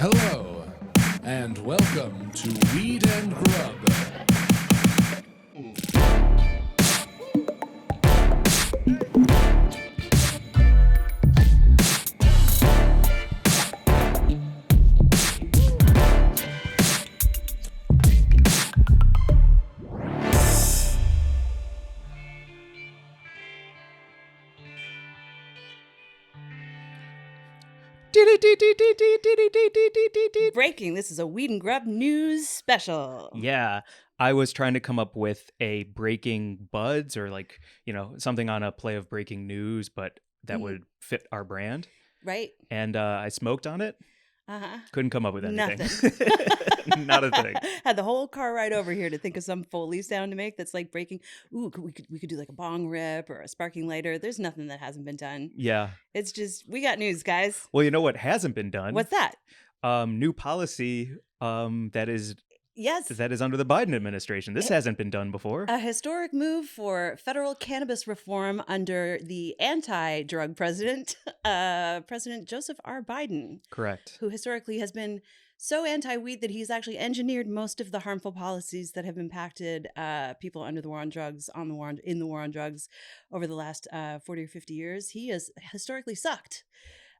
Hello, and welcome to Weed and Grub. Breaking. This is a Weed and Grub news special. Yeah, I was trying to come up with a breaking buds or something on a play of breaking news, but that would fit our brand. Right. And I smoked on it. Uh-huh. Couldn't come up with anything. Nothing. Not a thing. Had the whole car ride over here to think of some Foley sound to make that's like breaking. Ooh, we could do like a bong rip or a sparking lighter. There's nothing that hasn't been done. Yeah. It's just, we got news, guys. Well, you know what hasn't been done? What's that? New policy that is Yes. under the Biden administration. This hasn't been done before. A historic move for federal cannabis reform under the anti-drug president, President Joseph R. Biden. Correct. Who historically has been so anti-weed that he's actually engineered most of the harmful policies that have impacted people under the war on drugs, in the war on drugs over the last 40 or 50 years. He has historically sucked.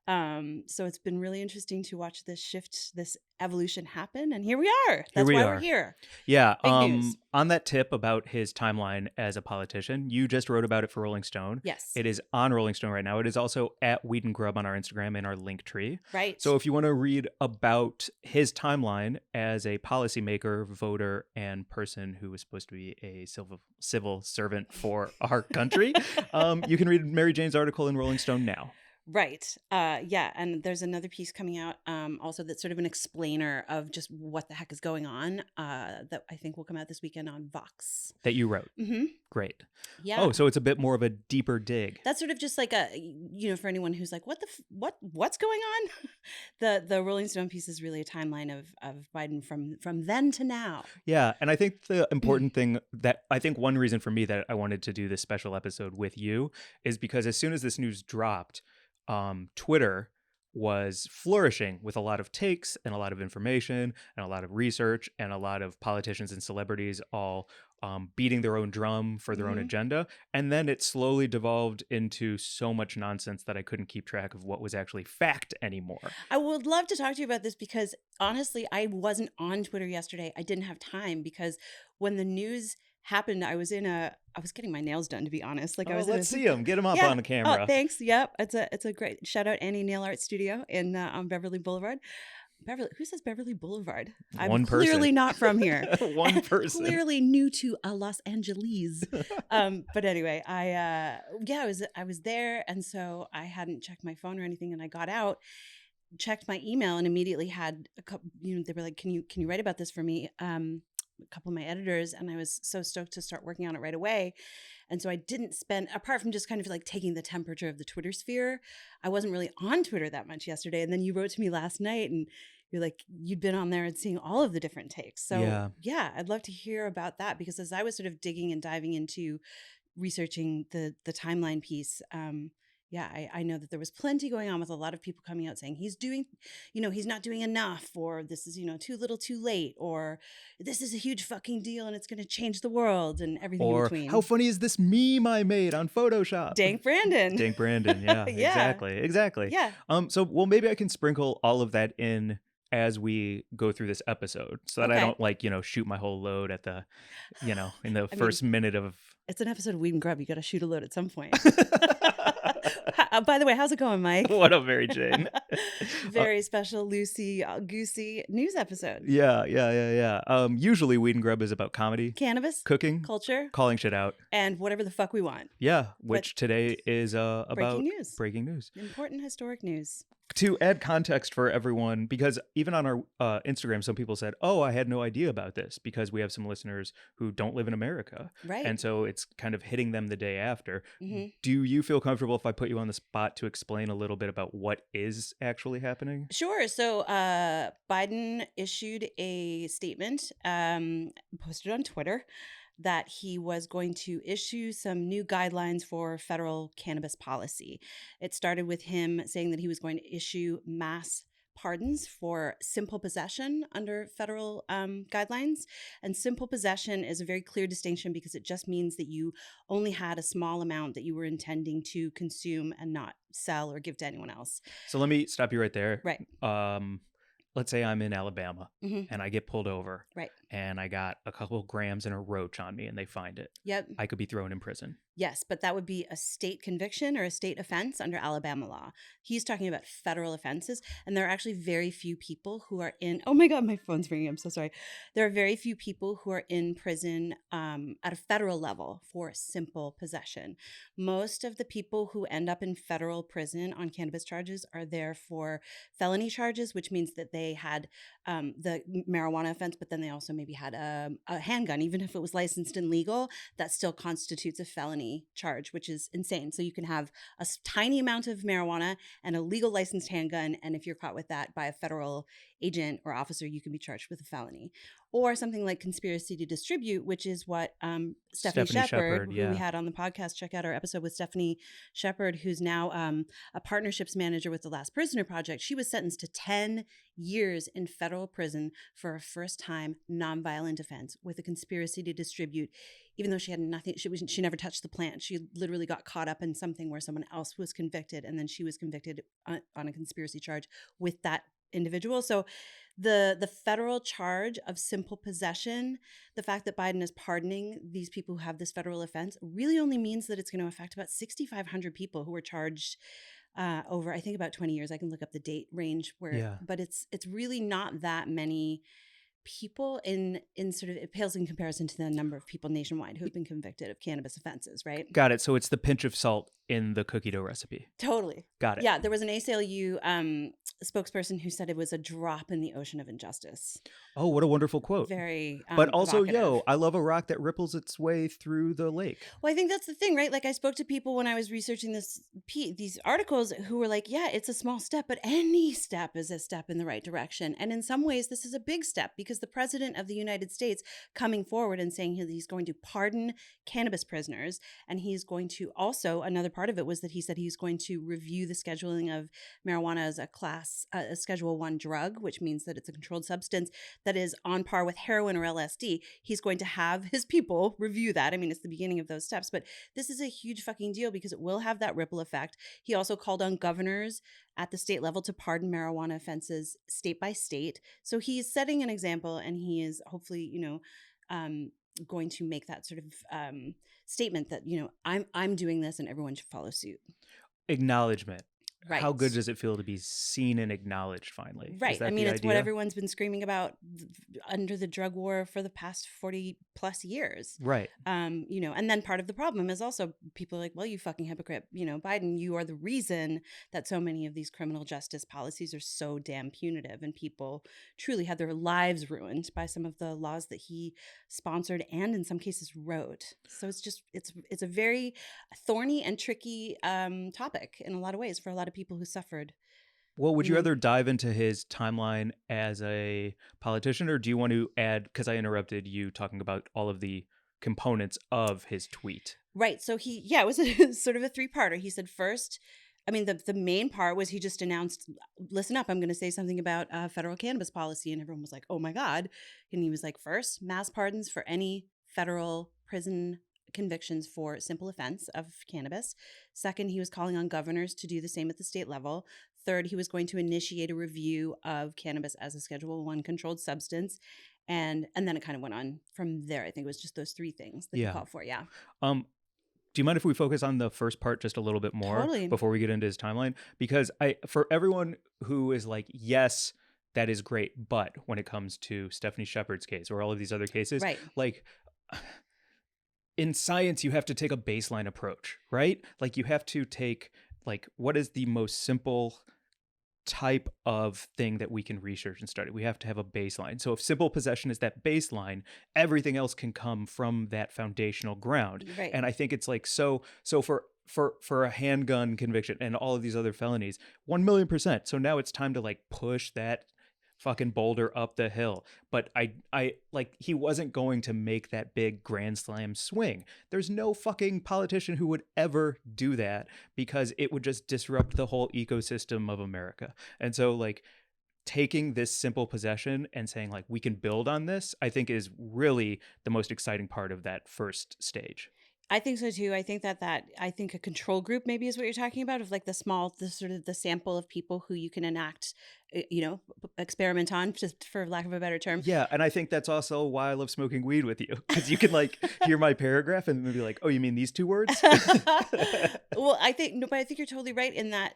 So it's been really interesting to watch this shift, this evolution happen. And here we are. That's why we're here. Yeah. Big news. On that tip about his timeline as a politician, you just wrote about it for Rolling Stone. Yes. It is on Rolling Stone right now. It is also at Weed and Grub on our Instagram and our link tree. Right. So if you want to read about his timeline as a policymaker, voter, and person who was supposed to be a civil servant for our country, you can read Mary Jane's article in Rolling Stone now. Right. Yeah. And there's another piece coming out also that's sort of an explainer of just what the heck is going on that I think will come out this weekend on Vox. That you wrote. Mm-hmm. Great. Yeah. Oh, so it's a bit more of a deeper dig. That's sort of just like for anyone who's like, what's going on? The Rolling Stone piece is really a timeline of Biden from then to now. Yeah. And I think the important thing one reason for me that I wanted to do this special episode with you is because as soon as this news dropped, Twitter was flourishing with a lot of takes and a lot of information and a lot of research and a lot of politicians and celebrities all beating their own drum for their own agenda. And then it slowly devolved into so much nonsense that I couldn't keep track of what was actually fact anymore. I would love to talk to you about this because honestly, I wasn't on Twitter yesterday. I didn't have time because when the news happened, I was getting my nails done, to be honest. Let's see them. Get them up on the camera. Oh, thanks. Yep. It's a great shout out, Annie Nail Art Studio on Beverly Boulevard. Who says Beverly Boulevard? I'm clearly not from here. One person. Clearly new to Los Angeles. But anyway, I was there, and so I hadn't checked my phone or anything, and I got out, checked my email, and immediately had a couple. They were like, "Can you write about this for me?" A couple of my editors, and I was so stoked to start working on it right away. And so I didn't spend, apart from just kind of like taking the temperature of the Twitter sphere, I wasn't really on Twitter that much yesterday. And then you wrote to me last night and you're like, you'd been on there and seeing all of the different takes. So yeah, I'd love to hear about that because as I was sort of digging and diving into researching the timeline piece, I know that there was plenty going on with a lot of people coming out saying he's not doing enough, or this is, too little too late, or this is a huge fucking deal and it's going to change the world and everything in between. How funny is this meme I made on Photoshop? Dank Brandon. Yeah, Yeah. Exactly. Yeah. Maybe I can sprinkle all of that in as we go through this episode so that I don't shoot my whole load at the, in the first minute of. It's an episode of Weed and Grub. You got to shoot a load at some point. By the way, how's it going, Mike? What up, Mary Jane? Very special, loosey goosey news episode. Yeah. Usually Weed and Grub is about comedy, cannabis, cooking, culture, calling shit out, and whatever the fuck we want. Yeah, which today is about breaking news. Important historic news. To add context for everyone, because even on our Instagram, some people said, oh, I had no idea about this, because we have some listeners who don't live in America. Right. And so it's kind of hitting them the day after. Mm-hmm. Do you feel comfortable if I put you on the spot to explain a little bit about what is actually happening? Sure. So Biden issued a statement, posted on Twitter, that he was going to issue some new guidelines for federal cannabis policy. It started with him saying that he was going to issue mass pardons for simple possession under federal guidelines. And simple possession is a very clear distinction because it just means that you only had a small amount that you were intending to consume and not sell or give to anyone else. So let me stop you right there. Right. Let's say I'm in Alabama Mm-hmm. and I get pulled over. Right. And I got a couple of grams and a roach on me and they find it. Yep. I could be thrown in prison. Yes, but that would be a state conviction or a state offense under Alabama law. He's talking about federal offenses, and there are actually very few people who are in. Oh my God, my phone's ringing. I'm so sorry. There are very few people who are in prison at a federal level for simple possession. Most of the people who end up in federal prison on cannabis charges are there for felony charges, which means that they had the marijuana offense, but then they also maybe had a handgun. Even if it was licensed and legal, that still constitutes a felony charge, which is insane. So you can have a tiny amount of marijuana and a legal licensed handgun, and if you're caught with that by a federal agent or officer, you can be charged with a felony. Or something like conspiracy to distribute, which is what Stephanie Shepard, who we had on the podcast, check out our episode with Stephanie Shepard, who's now a partnerships manager with the Last Prisoner Project. She was sentenced to 10 years in federal prison for a first-time nonviolent offense with a conspiracy to distribute, even though she had nothing. She never touched the plant. She literally got caught up in something where someone else was convicted, and then she was convicted on a conspiracy charge with that individual. So the federal charge of simple possession, the fact that Biden is pardoning these people who have this federal offense, really only means that it's going to affect about 6,500 people who were charged over, I think, about 20 years. I can look up the date range but it's really not that many people in sort of, it pales in comparison to the number of people nationwide who have been convicted of cannabis offenses, right? Got it. So it's the pinch of salt in the cookie dough recipe. Totally. Got it. Yeah, there was an ACLU spokesperson who said it was a drop in the ocean of injustice. Oh, what a wonderful quote. Very but also, evocative. I love a rock that ripples its way through the lake. Well, I think that's the thing, right? Like, I spoke to people when I was researching these articles who were like, yeah, it's a small step, but any step is a step in the right direction. And in some ways, this is a big step because the president of the United States coming forward and saying he's going to pardon cannabis prisoners. And he's going to also, another part of it was that he said he's going to review the scheduling of marijuana as a Schedule I drug, which means that it's a controlled substance that is on par with heroin or LSD. He's going to have his people review that. I mean, it's the beginning of those steps, but this is a huge fucking deal because it will have that ripple effect. He also called on governors at the state level to pardon marijuana offenses state by state. So he's setting an example, and he is hopefully, going to make that sort of statement that, I'm doing this and everyone should follow suit. Acknowledgement. Right. How good does it feel to be seen and acknowledged finally? Right. I mean, it's what everyone's been screaming about under the drug war for the past 40 plus years. Right. And then part of the problem is also people are like, well, you fucking hypocrite, Biden, you are the reason that so many of these criminal justice policies are so damn punitive and people truly had their lives ruined by some of the laws that he sponsored and in some cases wrote. So it's a very thorny and tricky topic in a lot of ways for a lot of people who suffered. Well, would you rather dive into his timeline as a politician, or do you want to add, because I interrupted you talking about all of the components of his tweet? Right. So it was a sort of a three-parter. He said first, the main part was he just announced, listen up, I'm going to say something about federal cannabis policy. And everyone was like, oh my God. And he was like, first, mass pardons for any federal prison convictions for simple offense of cannabis. Second, he was calling on governors to do the same at the state level. Third, he was going to initiate a review of cannabis as a Schedule I controlled substance. And then it kind of went on from there. I think it was just those three things that he called for. Yeah. Do you mind if we focus on the first part just a little bit more before we get into his timeline? Because for everyone who is like, yes, that is great, but when it comes to Stephanie Shepard's case or all of these other cases, right. like in science, you have to take a baseline approach, right? Like you have to take like, what is the most simple type of thing that we can research and study? We have to have a baseline. So if simple possession is that baseline, everything else can come from that foundational ground. Right. And I think it's like, so for a handgun conviction and all of these other felonies, 1,000,000%. So now it's time to like push that fucking boulder up the hill. But I like, he wasn't going to make that big grand slam swing. There's no fucking politician who would ever do that because it would just disrupt the whole ecosystem of America. And so like, taking this simple possession and saying like we can build on this, I think is really the most exciting part of that first stage. I think so too. I think I think a control group maybe is what you're talking about, of like the sort of the sample of people who you can enact, experiment on, just for lack of a better term. Yeah, and I think that's also why I love smoking weed with you, because you can like hear my paragraph and be like, oh, you mean these two words? Well, I think you're totally right in that,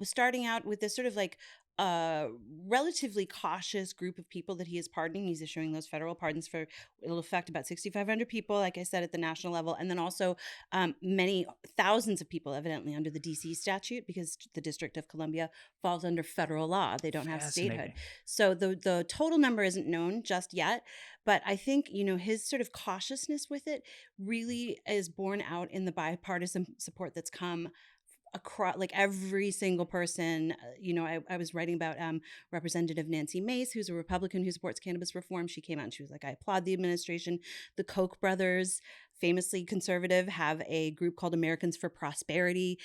starting out with this sort of like relatively cautious group of people that he is pardoning. He's issuing those federal pardons for, it'll affect about 6,500 people, like I said, at the national level. And then also many thousands of people evidently under the DC statute, because the District of Columbia falls under federal law. They don't have statehood. So the total number isn't known just yet. But I think, his sort of cautiousness with it really is borne out in the bipartisan support that's come across, like every single person. I was writing about Representative Nancy Mace, who's a Republican who supports cannabis reform. She came out and she was like, I applaud the administration. The Koch brothers, famously conservative, have a group called Americans for Prosperity,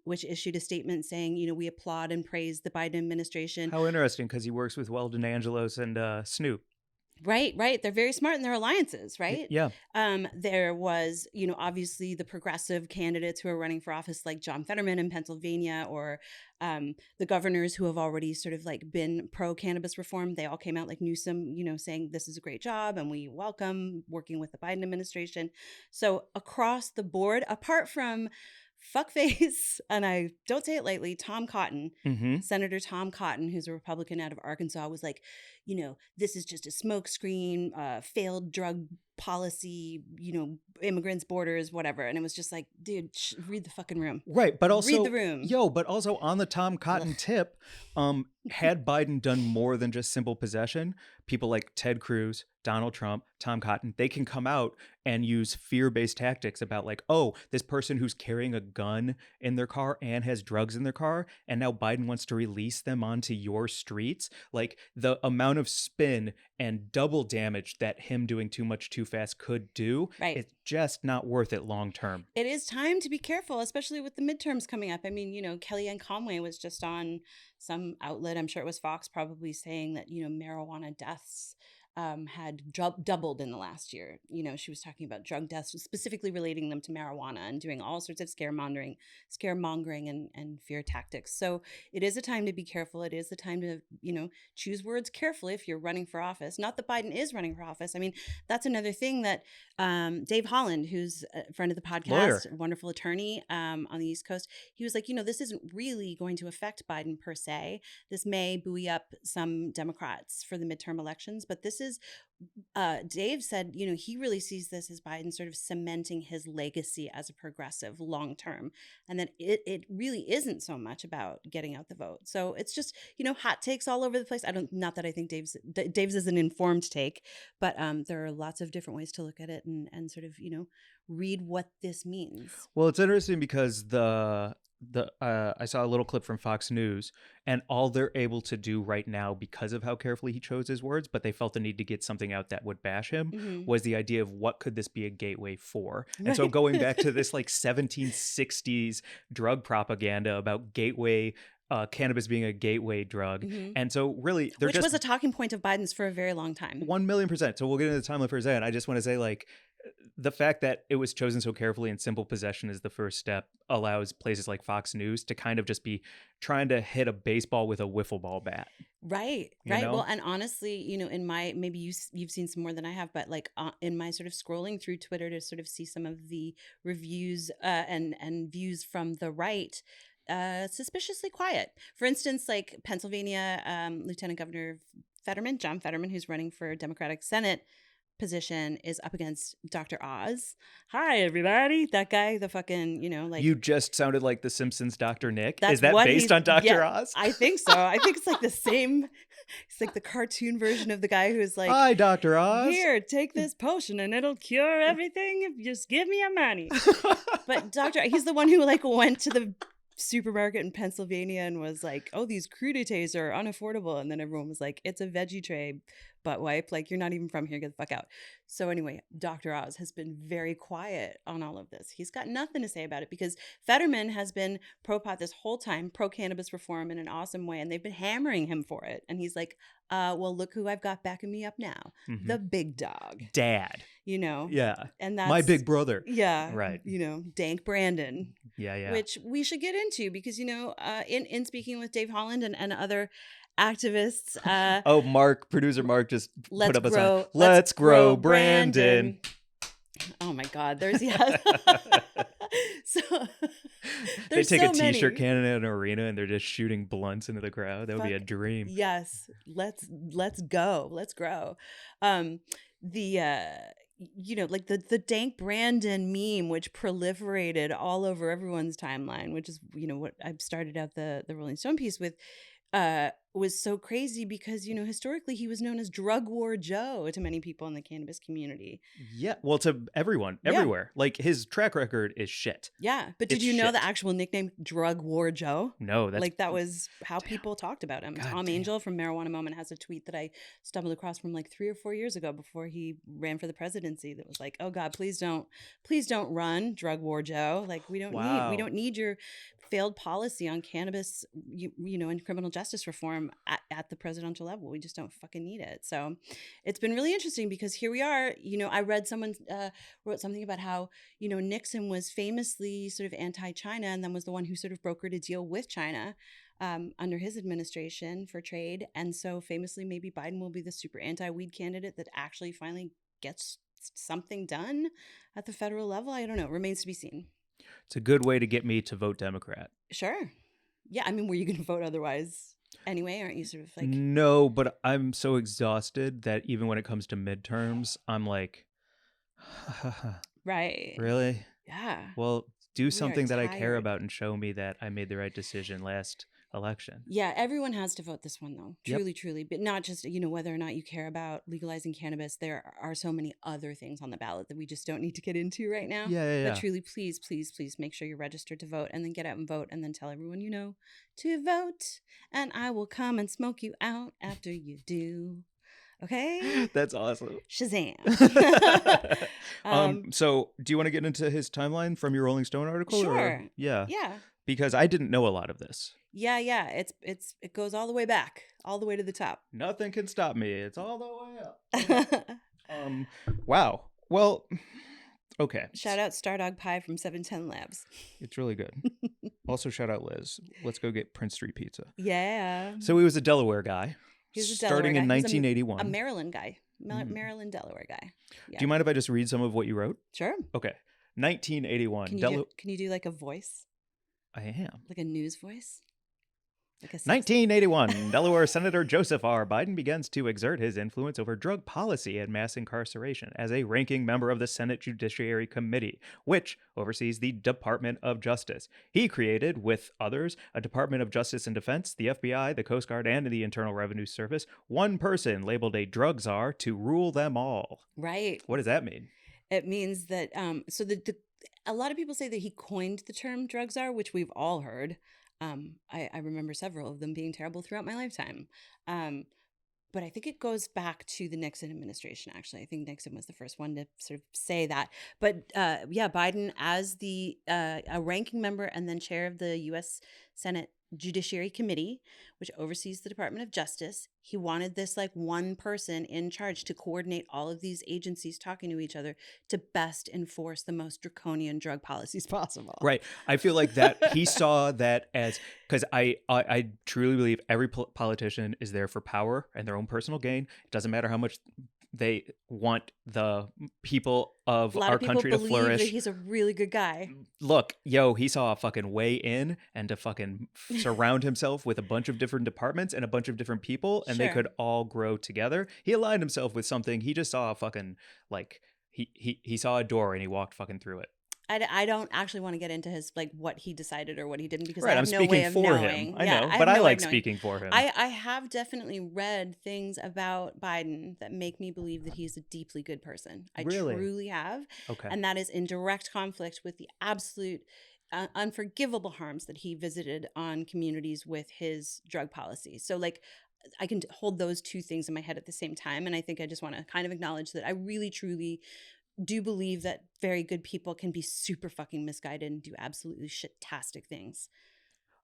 which issued a statement saying, we applaud and praise the Biden administration. How interesting, because he works with Weldon Angelos and Snoop. Right. They're very smart in their alliances, right? Yeah. There was, obviously the progressive candidates who are running for office, like John Fetterman in Pennsylvania, or the governors who have already sort of like been pro cannabis reform. They all came out, like Newsom, saying this is a great job and we welcome working with the Biden administration. So across the board, apart from fuckface, and I don't say it lightly, Tom Cotton, Senator Tom Cotton, who's a Republican out of Arkansas, was like, this is just a smokescreen, failed drug policy, immigrants, borders, whatever. And it was just like, dude, read the fucking room. Right. But also, read the room. But also on the Tom Cotton tip, had Biden done more than just simple possession, people like Ted Cruz, Donald Trump, Tom Cotton, they can come out and use fear-based tactics about like, oh, this person who's carrying a gun in their car and has drugs in their car, and now Biden wants to release them onto your streets. Like the amount of spin and double damage that him doing too much too fast could do, right, it's just not worth it long term. It is time to be careful, especially with the midterms coming up. I mean, Kellyanne Conway was just on some outlet, I'm sure it was Fox, probably saying that, marijuana deaths had doubled in the last year. She was talking about drug deaths, specifically relating them to marijuana, and doing all sorts of scaremongering and fear tactics. So it is a time to be careful. It is the time to, choose words carefully if you're running for office. Not that Biden is running for office. I mean, that's another thing that Dave Holland, who's a friend of the podcast, lawyer, wonderful attorney on the East Coast, he was like, this isn't really going to affect Biden per se. This may buoy up some Democrats for the midterm elections, but this is, Dave said, he really sees this as Biden sort of cementing his legacy as a progressive long term, and that it really isn't so much about getting out the vote. So it's just, hot takes all over the place. Not that I think Dave's is an informed take, but there are lots of different ways to look at it and sort of, read what this means. Well, it's interesting because I saw a little clip from Fox News, and all they're able to do right now, because of how carefully he chose his words, but they felt the need to get something out that would bash him, was the idea of what could this be a gateway for? Right. And so going back to this like 1760s drug propaganda about gateway, cannabis being a gateway drug. And so really, which was a talking point of Biden's for a very long time. 1,000,000%. So we'll get into the timeline for a second. I just want to say, like, the fact that it was chosen so carefully and simple possession is the first step allows places like Fox News to kind of just be trying to hit a baseball with a wiffle ball bat. Right. Well, and honestly, in my, maybe you've seen some more than I have, but like in my sort of scrolling through Twitter to sort of see some of the reviews and views from the right, suspiciously quiet. For instance, like Pennsylvania Lieutenant Governor John Fetterman, who's running for Democratic Senate position, is up against Dr. Oz. Hi, everybody. That guy, the fucking, like... You just sounded like the Simpsons Dr. Nick. Is that based on Dr. Oz? I think so. I think it's like the same... It's like the cartoon version of the guy who's like... Hi, Dr. Oz. Here, take this potion and it'll cure everything if you just give me your money. But he's the one who like went to the supermarket in Pennsylvania and was like, oh, these crudités are unaffordable. And then everyone was like, it's a veggie tray butt wipe. Like, you're not even from here. Get the fuck out. So anyway, Dr. Oz has been very quiet on all of this. He's got nothing to say about it because Fetterman has been pro-pot this whole time, pro-cannabis reform in an awesome way. And they've been hammering him for it. And he's like, well, look who I've got backing me up now. Mhm. The big dog. Dad. You know? Yeah. And that's My big brother. Yeah. Right. You know, Dank Brandon. Yeah. Which we should get into because, you know, in speaking with Dave Holland and other activists. Oh, Producer Mark just put up a sign. Let's Let's grow grow Brandon. Oh my God, there's so They there's take so a t-shirt many. cannon in an arena and they're just shooting blunts into the crowd. That would be a Fuck, dream. Yes, let's go, let's grow. You know, like the Dank Brandon meme, which proliferated all over everyone's timeline, which is, you know, what I started out the Rolling Stone piece with, was so crazy because, you know, historically he was known as Drug War Joe to many people in the cannabis community. Yeah. Well, to everyone, Yeah. everywhere. Like, his track record is shit. Yeah, but did It's you know shit. the actual nickname Drug War Joe? No, that's Like, that was how people talked about him. God Tom damn. Angel from Marijuana Moment has a tweet that I stumbled across from like 3 or 4 years ago before he ran for the presidency that was like, oh God, please don't run, Drug War Joe. Like, we Wow. don't need your failed policy on cannabis, you know, and criminal justice reform at the presidential level. We just don't fucking need it. So it's been really interesting because here we are. You know, I read someone wrote something about how, you know, Nixon was famously sort of anti-China and then was the one who sort of brokered a deal with China under his administration for trade. And so famously, maybe Biden will be the super anti-weed candidate that actually finally gets something done at the federal level. I don't know. Remains to be seen. It's a good way to get me to vote Democrat. Sure. Yeah. I mean, were you going to vote otherwise anyway? Aren't you sort of like... No, but I'm so exhausted that even when it comes to midterms, I'm like, right. Really? Yeah. Well, do something that I care tired. about and show me that I made the right decision last election. Yeah, everyone has to vote this one though. Yep. Truly, truly. But not just, you know, whether or not you care about legalizing cannabis. There are so many other things on the ballot that we just don't need to get into right now. Yeah. But truly, please, please, please make sure you're registered to vote and then get out and vote and then tell everyone you know to vote. And I will come and smoke you out after you do. Okay? That's awesome. Shazam. So do you want to get into his timeline from your Rolling Stone article? Sure. Or? Yeah. Yeah. Because I didn't know a lot of this. Yeah. It goes all the way back, all the way to the top. Nothing can stop me. It's all the way up. Wow. Well, okay. Shout out Stardog Pie from 710 Labs. It's really good. Also, shout out Liz. Let's go get Prince Street Pizza. Yeah. So he was a Delaware guy. He was a Delaware starting guy. in He was 1981. A Maryland guy. Maryland, Delaware guy. Yeah. Do you mind if I just read some of what you wrote? Sure. Okay. 1981. Can you do like a voice? I am. Like a news voice? Like a 1981, Delaware Senator Joseph R. Biden begins to exert his influence over drug policy and mass incarceration as a ranking member of the Senate Judiciary Committee, which oversees the Department of Justice. He created, with others, a Department of Justice and Defense, the FBI, the Coast Guard, and the Internal Revenue Service. One person labeled a drug czar to rule them all. Right. What does that mean? It means that, so a lot of people say that he coined the term drug czar, which we've all heard. I remember several of them being terrible throughout my lifetime. But I think it goes back to the Nixon administration, actually. I think Nixon was the first one to sort of say that. But yeah, Biden as a ranking member and then chair of the U.S. Senate Judiciary Committee, which oversees the Department of Justice. He wanted this like one person in charge to coordinate all of these agencies talking to each other to best enforce the most draconian drug policies possible. Right. I feel like that he saw that as, because I truly believe every politician is there for power and their own personal gain. It doesn't matter how much they want the people of our country to flourish. That he's a really good guy. Look, he saw a fucking way in and to fucking surround himself with a bunch of different departments and a bunch of different people, and they could all grow together. He aligned himself with something. He just saw a fucking, like, he saw a door and he walked fucking through it. I don't actually want to get into his like what he decided or what he didn't because right, I have I'm no way of speaking for knowing. him. I know, but I like speaking for him. I have definitely read things about Biden that make me believe that he's a deeply good person. I Really? truly have. Okay. And that is in direct conflict with the absolute unforgivable harms that he visited on communities with his drug policy. So like I can hold those two things in my head at the same time. And I think I just want to kind of acknowledge that I really, truly do believe that very good people can be super fucking misguided and do absolutely shit-tastic things.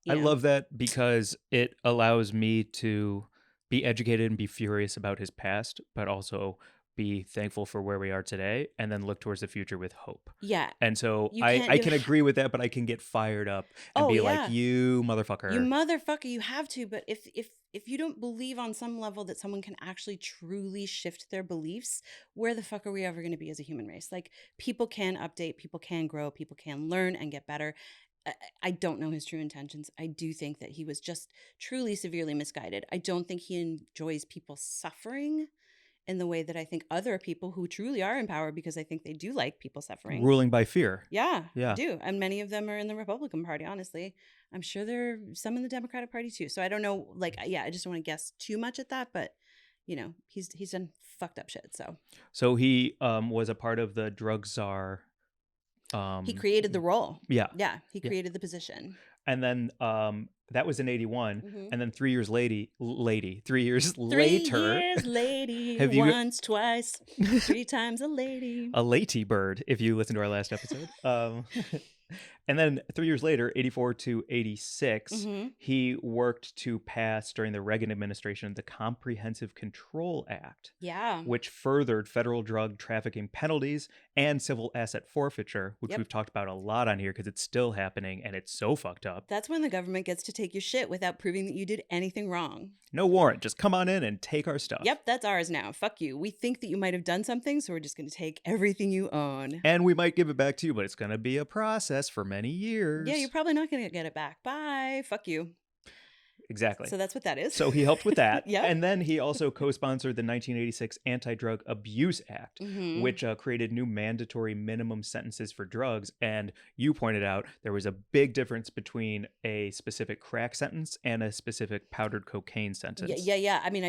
I love that because it allows me to be educated and be furious about his past, but also be thankful for where we are today and then look towards the future with hope. Yeah. And so I can agree with that, but I can get fired up and be like, you motherfucker. You motherfucker, you have to. But if you don't believe on some level that someone can actually truly shift their beliefs, where the fuck are we ever going to be as a human race? Like, people can update, people can grow, people can learn and get better. I don't know his true intentions. I do think that he was just truly severely misguided. I don't think he enjoys people suffering in the way that I think other people who truly are in power, because I think they do like people suffering. Ruling by fear. Yeah, I do. And many of them are in the Republican Party, honestly. I'm sure there are some in the Democratic Party too. So I don't know, like, yeah, I just don't want to guess too much at that, but you know, he's done fucked up shit. So he was a part of the drug czar. He created the role. Yeah. He created the position. And then that was in 81. Mm-hmm. And then 3 years later, 3 years lady, once, twice, 3 times a lady. A lady bird, if you listen to our last episode. And then 3 years later, 84 to 86, he worked to pass during the Reagan administration the Comprehensive Control Act, which furthered federal drug trafficking penalties and civil asset forfeiture, which we've talked about a lot on here because it's still happening and it's so fucked up. That's when the government gets to take your shit without proving that you did anything wrong. No warrant, just come on in and take our stuff. Yep, that's ours now. Fuck you. We think that you might have done something, so we're just going to take everything you own. And we might give it back to you, but it's going to be a process for many years. Yeah, you're probably not going to get it back. Bye. Fuck you. Exactly. So that's what that is. So he helped with that. Yeah. And then he also co-sponsored the 1986 Anti-Drug Abuse Act, which created new mandatory minimum sentences for drugs. And you pointed out there was a big difference between a specific crack sentence and a specific powdered cocaine sentence. Yeah. I mean,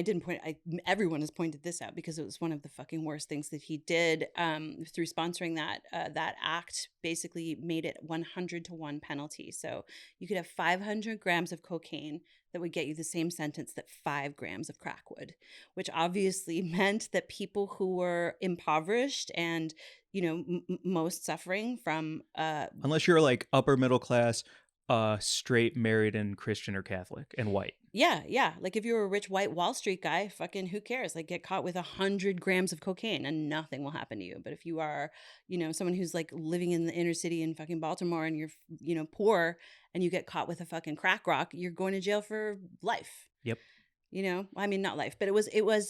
everyone has pointed this out because it was one of the fucking worst things that he did through sponsoring that act. Basically made it 100-to-1 penalty. So you could have 500 grams of cocaine that would get you the same sentence that 5 grams of crack would, which obviously meant that people who were impoverished and, you know, most suffering from... Unless you're like upper middle class, straight, married, and Christian or Catholic and white. Yeah. Like if you're a rich white Wall Street guy, fucking who cares? Like get caught with 100 grams of cocaine and nothing will happen to you. But if you are, you know, someone who's like living in the inner city in fucking Baltimore and you're, you know, poor and you get caught with a fucking crack rock, you're going to jail for life. Yep. You know, I mean, not life, but it was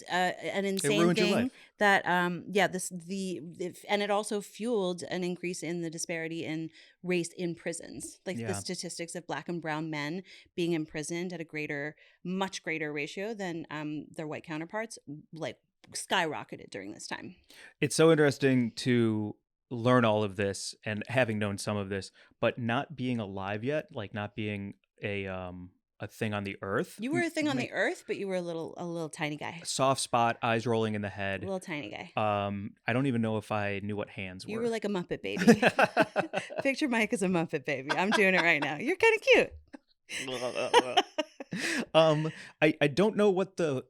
an insane thing that, and it also fueled an increase in the disparity in race in prisons. Like the statistics of Black and brown men being imprisoned at a much greater ratio than their white counterparts, like skyrocketed during this time. It's so interesting to learn all of this and having known some of this, but not being alive yet, like not being a thing on the earth. You were a thing on the earth, but you were a little tiny guy. Soft spot, eyes rolling in the head. A little tiny guy. I don't even know if I knew what hands were. You were like a Muppet baby. Picture Mike as a Muppet baby. I'm doing it right now. You're kind of cute. I don't know what the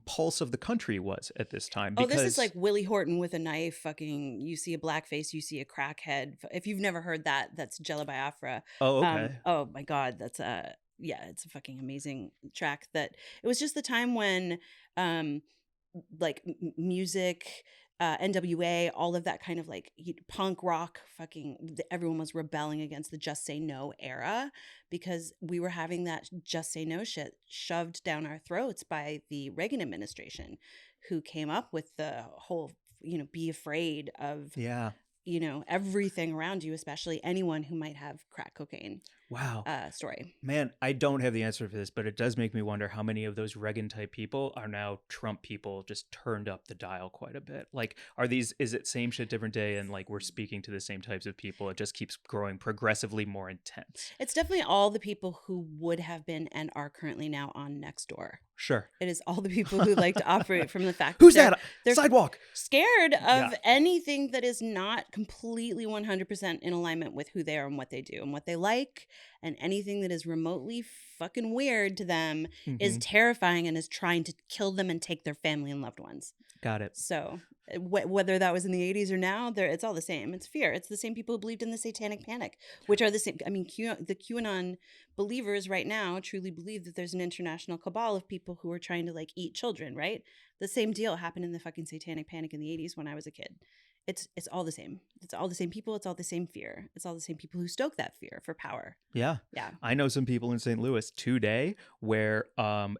pulse of the country was at this time. Because... Oh, this is like Willie Horton with a knife. Fucking, you see a blackface, you see a crackhead. If you've never heard that, that's Jello Biafra. Oh, okay. Oh my God, that's yeah, it's a fucking amazing track. That it was just the time when like music, NWA, all of that kind of like punk rock, fucking everyone was rebelling against the Just Say No era because we were having that Just Say No shit shoved down our throats by the Reagan administration, who came up with the whole, you know, be afraid of, you know, everything around you, especially anyone who might have crack cocaine. Wow. story. Man, I don't have the answer for this, but it does make me wonder how many of those Reagan type people are now Trump people, just turned up the dial quite a bit. Like, is it same shit, different day? And like, we're speaking to the same types of people. It just keeps growing progressively more intense. It's definitely all the people who would have been and are currently now on Nextdoor. Sure. It is all the people who like to operate from the fact Who's that that? they're Sidewalk. scared of Yeah. anything that is not completely 100% in alignment with who they are and what they do and what they like, and anything that is remotely fucking weird to them is terrifying and is trying to kill them and take their family and loved ones. Got it. So whether that was in the 80s or now, it's all the same. It's fear. It's the same people who believed in the satanic panic, which are the same. I mean, the QAnon believers right now truly believe that there's an international cabal of people who are trying to like eat children, right? The same deal happened in the fucking satanic panic in the 80s when I was a kid. It's all the same. It's all the same people. It's all the same fear. It's all the same people who stoke that fear for power. Yeah. Yeah. I know some people in St. Louis today where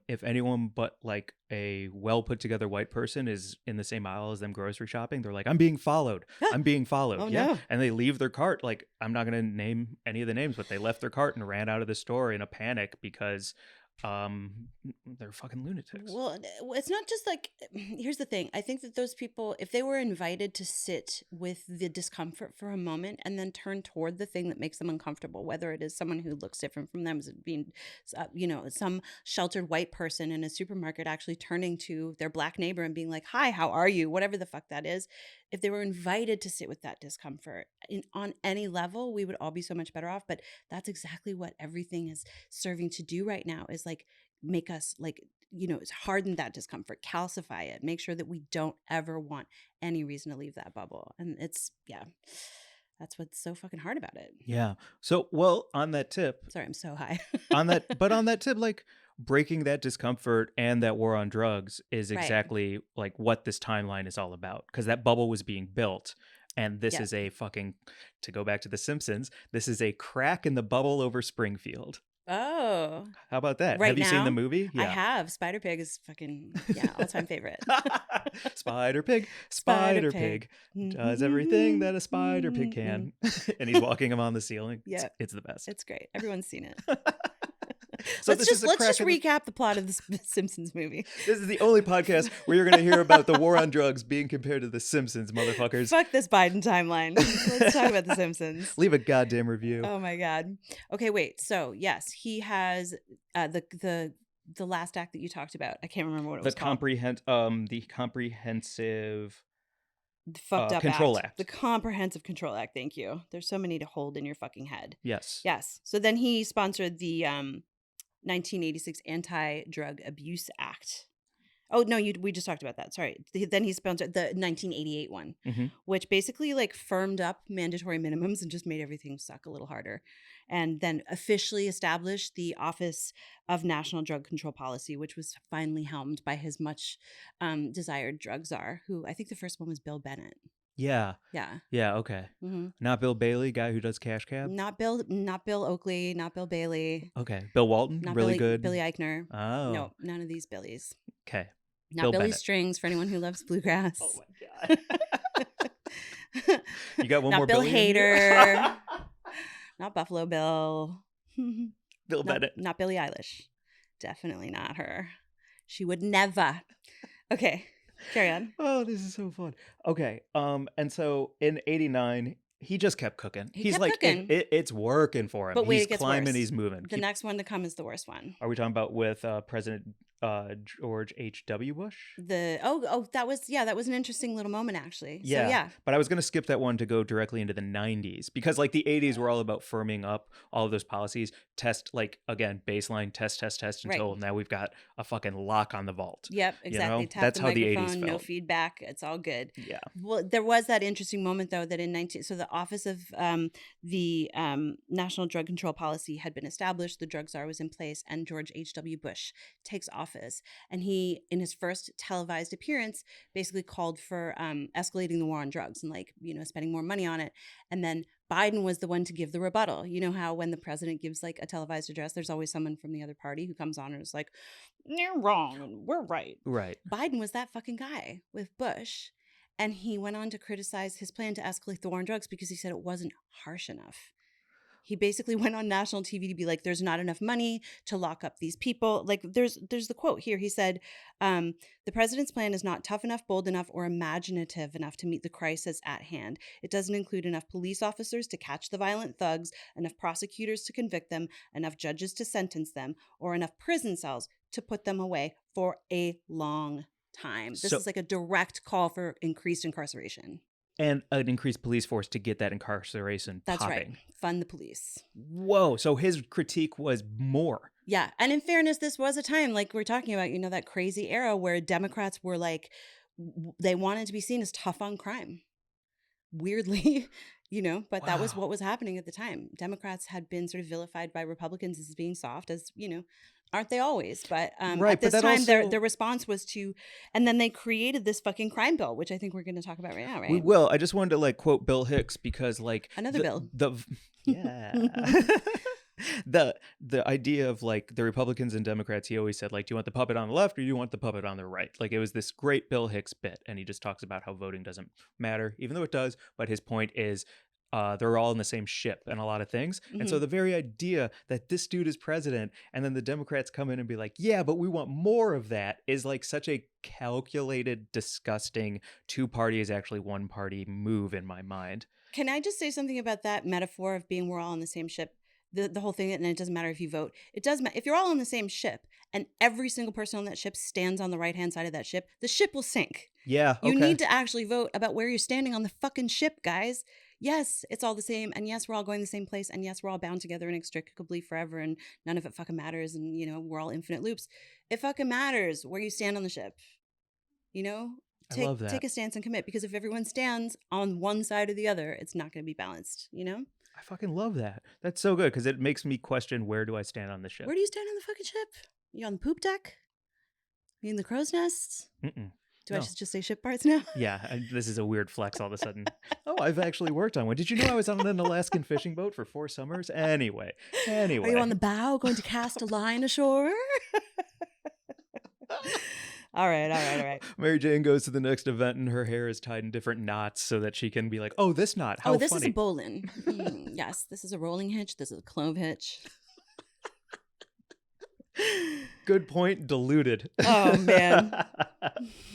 if anyone but like a well put together white person is in the same aisle as them grocery shopping, they're like, I'm being followed. I'm being followed. Oh, yeah. no. And they leave their cart. Like, I'm not going to name any of the names, but they left their cart and ran out of the store in a panic because they're fucking lunatics. Well, it's not just like, here's the thing. I think that those people, if they were invited to sit with the discomfort for a moment and then turn toward the thing that makes them uncomfortable, whether it is someone who looks different from them, as being, some sheltered white person in a supermarket actually turning to their black neighbor and being like, hi, how are you? Whatever the fuck that is. If they were invited to sit with that discomfort on any level, we would all be so much better off. But that's exactly what everything is serving to do right now, is like make us like, harden that discomfort, calcify it, make sure that we don't ever want any reason to leave that bubble. And that's what's so fucking hard about it. Yeah. So, well, on that tip, Sorry, I'm so high. on that tip, like breaking that discomfort and that war on drugs is Right. exactly like what this timeline is all about, because that bubble was being built. And this Yep. is a fucking, to go back to the Simpsons, this is a crack in the bubble over Springfield. Oh, How about that? Right Have you seen the now? movie? I have. Spider Pig is fucking, all-time favorite. Spider Pig, Spider Spider Pig Pig. does everything that a spider pig can. And he's walking him on the ceiling. Yeah. It's the best. It's great. Everyone's seen it. So let's just crack in the- recap the plot of the Simpsons movie. This is the only podcast where you're going to hear about the war on drugs being compared to the Simpsons, motherfuckers. Fuck this Biden timeline. Let's talk about the Simpsons. Leave a goddamn review. Oh my god. Okay, wait. So yes, he has the last act that you talked about. I can't remember what it was called. The comprehensive The fucked up Control Act. The Comprehensive Control Act. Thank you. There's so many to hold in your fucking head. Yes. Yes. So then he sponsored the 1986 Anti-Drug Abuse Act. Oh no, we just talked about that. Sorry. Then he sponsored the 1988 one, which basically like firmed up mandatory minimums and just made everything suck a little harder. And then officially established the Office of National Drug Control Policy, which was finally helmed by his much desired drug czar, who I think the first one was Bill Bennett. Yeah. Yeah. Yeah. Okay. Not Bill Bailey, guy who does Cash Cab. Not Bill Oakley, not Bill Bailey. Okay. Bill Walton, Not really good. Billy Eichner. Oh. No, none of these Billies. Okay. Not Bill Billy Bennett. Strings for anyone who loves bluegrass. Oh my god. You got one Not more Bill Billy in you? Hader. Not Buffalo Bill. Bill Bennett. Not Billie Eilish. Definitely not her. She would never. Okay, carry on. Oh, this is so fun. Okay. And so in '89, he just kept cooking. He He's kept like, cooking. It's working for him. But wait, he's it gets climbing. worse. He's moving. The next one to come is the worst one. Are we talking about with President George H.W. Bush? That was an interesting little moment actually. Yeah. So, yeah. But I was going to skip that one to go directly into the 90s, because like the 80s were all about firming up all of those policies. Test, like, again, baseline, test until now we've got a fucking lock on the vault. Yep, exactly. You know? Tap That's the how the 80s microphone, no felt. feedback. It's all good. Yeah. Well, there was that interesting moment though that so the Office of the National Drug Control Policy had been established, the drug czar was in place, and George H.W. Bush takes office, and he, in his first televised appearance, basically called for escalating the war on drugs and spending more money on it. And then Biden was the one to give the rebuttal. You know how when the president gives like a televised address, there's always someone from the other party who comes on and is like, "You're wrong and we're right." Right. Biden was that fucking guy with Bush. And he went on to criticize his plan to escalate the war on drugs because he said it wasn't harsh enough. He basically went on national TV to be like, there's not enough money to lock up these people. Like there's the quote here. He said, the president's plan is not tough enough, bold enough, or imaginative enough to meet the crisis at hand. It doesn't include enough police officers to catch the violent thugs, enough prosecutors to convict them, enough judges to sentence them, or enough prison cells to put them away for a long time. This is like a direct call for increased incarceration. And an increased police force to get that incarceration That's popping. right. Fund the police. Whoa. So his critique was more. Yeah. And in fairness, this was a time like we're talking about, that crazy era where Democrats were like, they wanted to be seen as tough on crime. Weirdly, but that was what was happening at the time. Democrats had been sort of vilified by Republicans as being soft, as, aren't they always? But at this time, their response was to, and then they created this fucking crime bill, which I think we're going to talk about right now, right? We will. I just wanted to quote Bill Hicks because another bill. Yeah. the idea of the Republicans and Democrats, he always said, do you want the puppet on the left or do you want the puppet on the right? It was this great Bill Hicks bit, and he just talks about how voting doesn't matter, even though it does. But his point is they're all in the same ship and a lot of things. Mm-hmm. And so the very idea that this dude is president and then the Democrats come in and be like, yeah, but we want more of that is such a calculated, disgusting two party is actually one party move in my mind. Can I just say something about that metaphor of being we're all in the same ship? The whole thing, and it doesn't matter if you vote. It does matter if you're all on the same ship and every single person on that ship stands on the right-hand side of that ship, the ship will sink. Yeah. You need to actually vote about where you're standing on the fucking ship, guys. Yes, it's all the same. And yes, we're all going the same place. And yes, we're all bound together inextricably forever. And none of it fucking matters. And, we're all infinite loops. It fucking matters where you stand on the ship. I love that. Take a stance and commit. Because if everyone stands on one side or the other, it's not going to be balanced, I fucking love that. That's so good because it makes me question, where do I stand on the ship? Where do you stand on the fucking ship? You on the poop deck? You in the crow's nest? Mm-mm. Do I just say ship parts now? Yeah, this is a weird flex all of a sudden. Oh, I've actually worked on one. Did you know I was on an Alaskan fishing boat for 4 summers? Anyway. Are you on the bow going to cast a line ashore? All right. Mary Jane goes to the next event and her hair is tied in different knots so that she can be like, oh, this knot, how funny. This is a bowline. Yes, this is a rolling hitch. This is a clove hitch. Good point, diluted. Oh, man.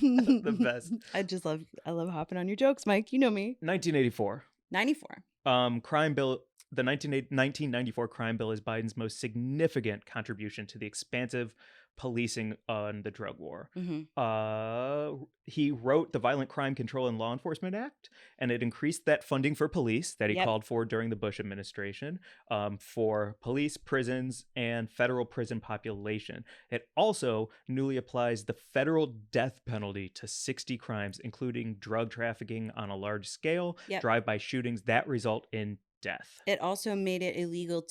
The best. I love hopping on your jokes, Mike. You know me. 1984. 94. Crime bill. The 1994 crime bill is Biden's most significant contribution to the expansive policing on the drug war. Mm-hmm. He wrote the Violent Crime Control and Law Enforcement Act, and it increased that funding for police that he called for during the Bush administration, for police, prisons, and federal prison population. It also newly applies the federal death penalty to 60 crimes, including drug trafficking on a large scale, drive-by shootings that result in death. It also made it illegal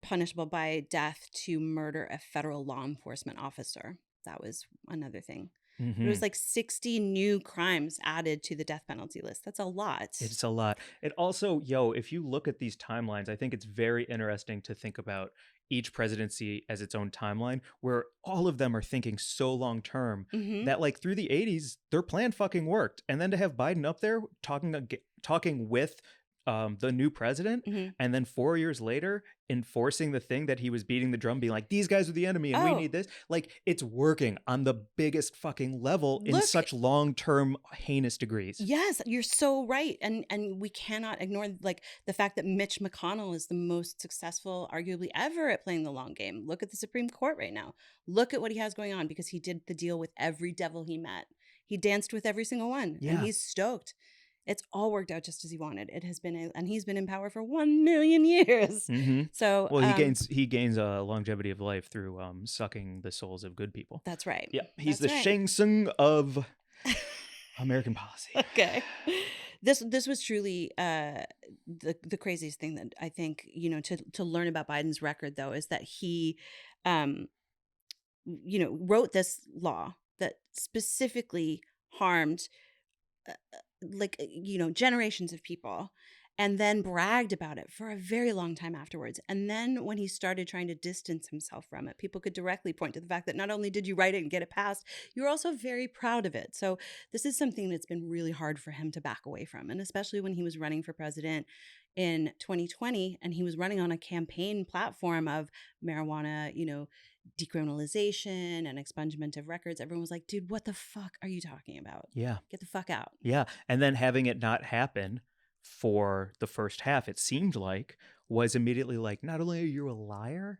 punishable by death to murder a federal law enforcement officer. That was another thing. Mm-hmm. It was 60 new crimes added to the death penalty list. That's a lot. It's a lot. It also, if you look at these timelines, I think it's very interesting to think about each presidency as its own timeline, where all of them are thinking so long term that through the 80s, their plan fucking worked. And then to have Biden up there talking with the new president, and then 4 years later enforcing the thing that he was beating the drum, being like, these guys are the enemy and we need this. It's working on the biggest fucking level in such long-term heinous degrees. Yes, you're so right. And we cannot ignore the fact that Mitch McConnell is the most successful arguably ever at playing the long game. Look at the Supreme Court right now. Look at what he has going on because he did the deal with every devil he met. He danced with every single one and he's stoked. It's all worked out just as he wanted. It has been, and he's been in power for 1 million years. Mm-hmm. So, he gains a longevity of life through sucking the souls of good people. That's right. Yeah, he's the Shang Tsung of American policy. Okay, this was truly the craziest thing that I think to learn about Biden's record though is that he, wrote this law that specifically harmed. Generations of people, and then bragged about it for a very long time afterwards. And then when he started trying to distance himself from it, people could directly point to the fact that not only did you write it and get it passed, you were also very proud of it. So this is something that's been really hard for him to back away from. And especially when he was running for president, in 2020, and he was running on a campaign platform of marijuana, decriminalization and expungement of records. Everyone was like, dude, what the fuck are you talking about? Yeah. Get the fuck out. Yeah. And then having it not happen for the first half, it seemed like, was immediately like, not only are you a liar,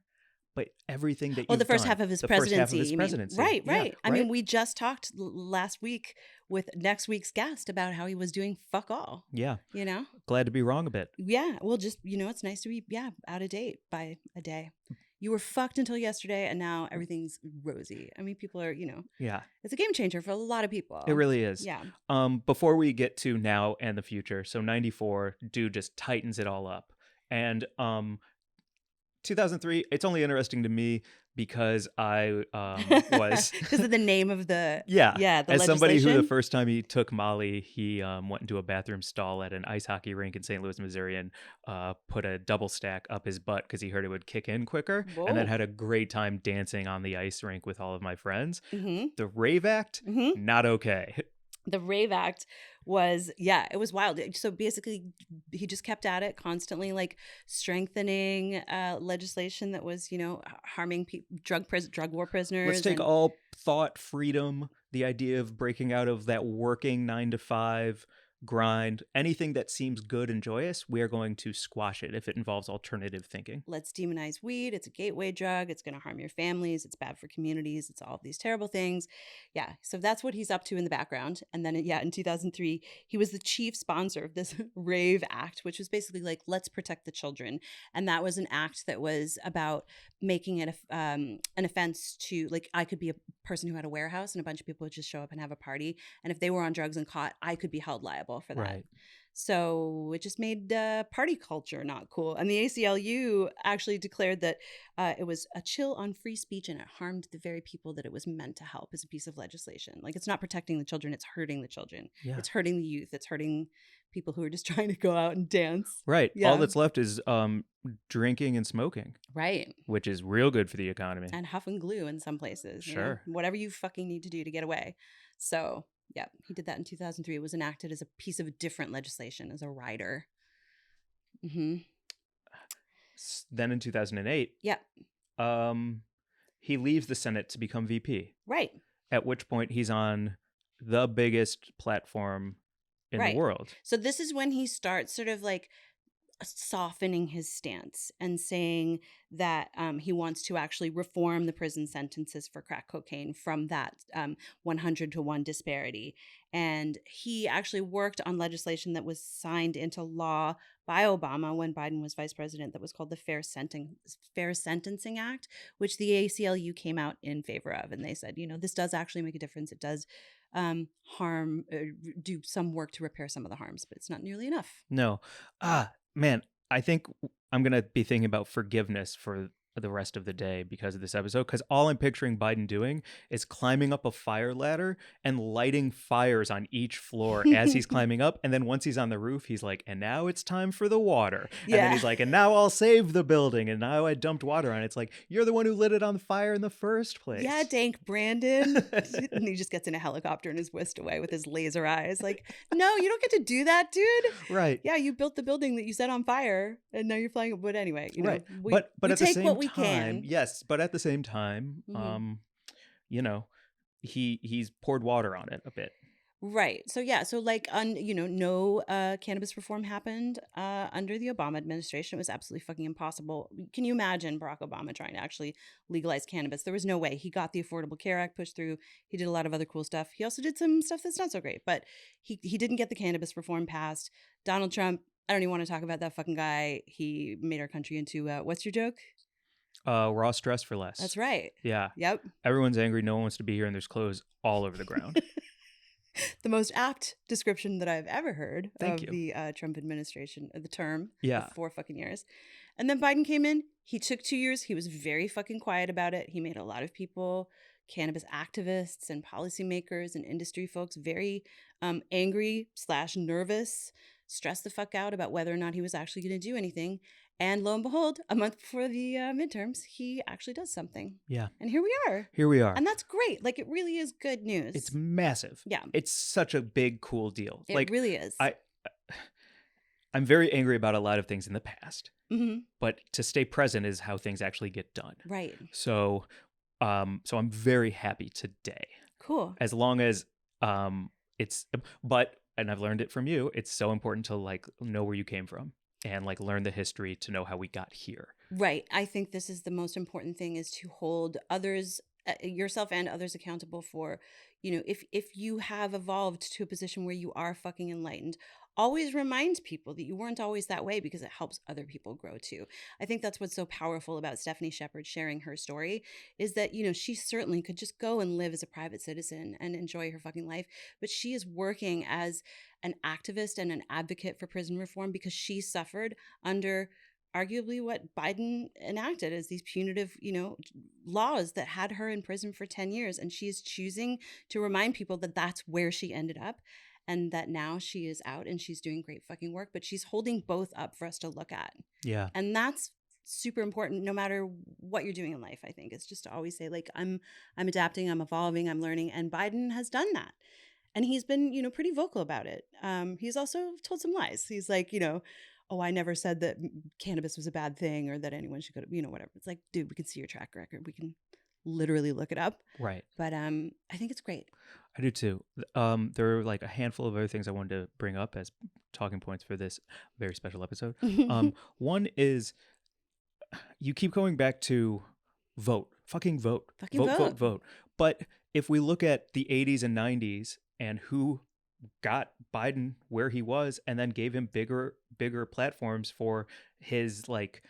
but everything that you've the first done, half of his the presidency. First half of his you mean. presidency. Right. Yeah, I mean, we just talked last week with next week's guest about how he was doing fuck all. Yeah. You know? Glad to be wrong a bit. Yeah. Well, just, it's nice to be, out of date by a day. You were fucked until yesterday, and now everything's rosy. I mean, people are, Yeah. It's a game changer for a lot of people. It really is. Yeah. Before we get to now and the future, so 94, dude just tightens it all up. And 2003, it's only interesting to me because I was because of the name of the the as somebody who the legislation? first time he took Molly, he went into a bathroom stall at an ice hockey rink in St. Louis, Missouri, and put a double stack up his butt because he heard it would kick in quicker, and then Whoa. had a great time dancing on the ice rink with all of my friends. Mm-hmm. The Rave Act, Mm-hmm. not okay. The Rave Act was, it was wild. So basically, he just kept at it constantly, like strengthening legislation that was, harming drug war prisoners. Let's take all thought freedom, the idea of breaking out of that working 9-to-5 grind, anything that seems good and joyous, we are going to squash it if it involves alternative thinking. Let's demonize weed. It's a gateway drug. It's going to harm your families. It's bad for communities. It's all of these terrible things. Yeah. So that's what he's up to in the background. And then, in 2003, he was the chief sponsor of this Rave Act, which was basically like, let's protect the children. And that was an act that was about making it an offense to, like, I could be a person who had a warehouse and a bunch of people would just show up and have a party. And if they were on drugs and caught, I could be held liable for that. Right. So it just made party culture not cool. And the ACLU actually declared that it was a chill on free speech and it harmed the very people that it was meant to help as a piece of legislation. Like, it's not protecting the children, it's hurting the children. Yeah. It's hurting the youth. It's hurting people who are just trying to go out and dance. Right. Yeah. All that's left is drinking and smoking. Right. Which is real good for the economy. And huff and glue in some places. Sure. Whatever you fucking need to do to get away. So, yeah, he did that in 2003. It was enacted as a piece of different legislation, as a rider. Mm-hmm. Then in 2008, he leaves the Senate to become VP. Right. At which point he's on the biggest platform in the world. So this is when he starts sort of like softening his stance and saying that he wants to actually reform the prison sentences for crack cocaine from that 100-to-1 disparity. And he actually worked on legislation that was signed into law by Obama when Biden was vice president that was called the Fair Sentencing Act, which the ACLU came out in favor of. And they said, this does actually make a difference. It does do some work to repair some of the harms, but it's not nearly enough. No. Man, I think I'm going to be thinking about forgiveness for the rest of the day because of this episode, because all I'm picturing Biden doing is climbing up a fire ladder and lighting fires on each floor as he's climbing up. And then once he's on the roof, he's like, and now it's time for the water. And then he's like, and now I'll save the building. And now I dumped water on it. It's like, you're the one who lit it on fire in the first place. Yeah, Dank Brandon. And he just gets in a helicopter and is whisked away with his laser eyes. Like, no, you don't get to do that, dude. Right. Yeah, you built the building that you set on fire and now you're flying. But anyway, right. We at the take same what we time, can. yes, but at the same time, he's poured water on it a bit. Right. So yeah. So like no cannabis reform happened under the Obama administration. It was absolutely fucking impossible. Can you imagine Barack Obama trying to actually legalize cannabis? There was no way. He got the Affordable Care Act pushed through. He did a lot of other cool stuff. He also did some stuff that's not so great, but he didn't get the cannabis reform passed. Donald Trump, I don't even want to talk about that fucking guy. He made our country into what's your joke? Raw stress for less. That's right. Yeah. Yep. Everyone's angry. No one wants to be here, and there's clothes all over the ground. The most apt description that I've ever heard Thank of you. the Trump administration, the term. Yeah. 4 fucking years. And then Biden came in. He took 2 years. He was very fucking quiet about it. He made a lot of people, cannabis activists and policymakers and industry folks, very angry / nervous, stressed the fuck out about whether or not he was actually going to do anything. And lo and behold, a month before the midterms, he actually does something. Yeah. And here we are. Here we are. And that's great. Like, it really is good news. It's massive. Yeah. It's such a big, cool deal. It really is. I'm very angry about a lot of things in the past, Mm-hmm. but to stay present is how things actually get done. Right. So, so I'm very happy today. Cool. As long as it's, but, and I've learned it from you, it's so important to like know where you came from and like learn the history to know how we got here. Right. I think this is the most important thing, is to hold others, yourself and others, accountable for, if you have evolved to a position where you are fucking enlightened, always remind people that you weren't always that way, because it helps other people grow too. I think that's what's so powerful about Stephanie Shepard sharing her story, is that, she certainly could just go and live as a private citizen and enjoy her fucking life. But she is working as an activist and an advocate for prison reform because she suffered under arguably what Biden enacted as these punitive, laws that had her in prison for 10 years. And she is choosing to remind people that that's where she ended up, and that now she is out and she's doing great fucking work, but she's holding both up for us to look at. Yeah. And that's super important no matter what you're doing in life. I think it's just to always say, like, I'm adapting, I'm evolving, I'm learning. And Biden has done that. And he's been, pretty vocal about it. He's also told some lies. He's like, oh, I never said that cannabis was a bad thing or that anyone should go to, whatever. It's like, dude, we can see your track record. We can literally look it up. Right. But I think it's great. I do too. There are like a handful of other things I wanted to bring up as talking points for this very special episode. One is, you keep going back to vote. Fucking vote. Fucking vote. Vote. But if we look at the 80s and 90s and who got Biden where he was and then gave him bigger platforms for his like